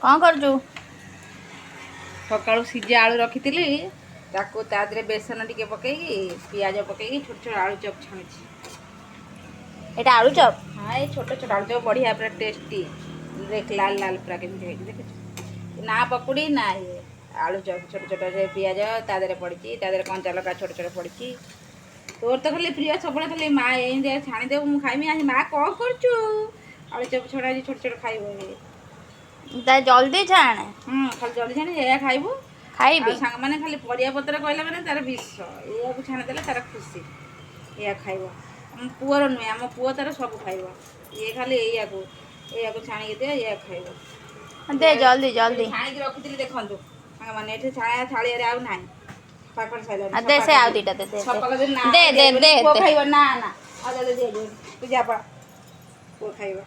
कौन करजु सकाळू सिझा आलू रखिथिली ताको ता देहरे बेसन टिके पकेइकी पियाज पकेइकी छोट छोट आलू चप छाणुची एटा आलू चप हाँ ये छोट छोट आलू चप बढ़िया पूरा टेस्टी देख लाल लाल पूरा केमती देख ना पकुड़ी ना ये आलू चप छोट छोट पियाज ता देहरे पड़ी ता देहरे कंचा लका छोट छोट पड़ी तोर तो खाली प्रिय सब खाली माँ ये छाणी देव मुझे खाइमी आज माँ कौन करचु आलू चप छड़ा छोट छोट खाइब जल्दी छाण खाली जल्दी छाणी या खाइबू खाइबी सांग मैंने खाली परिया पत्र कहला मैंने तार विष या छाणीदे तार खुशी या खाइब आम पुअर नुहे आम पुआ तार सब खाइब ये खाली या छाणी दे या खाइब दे जल्दी जल्दी छाणी रखी देखु सांग मैंने ये छाया थाली आउ ना पाकड़ साइल दे से आउ दीटा दे दे दे दे खाइब ना ना दे तू जा पा खाइब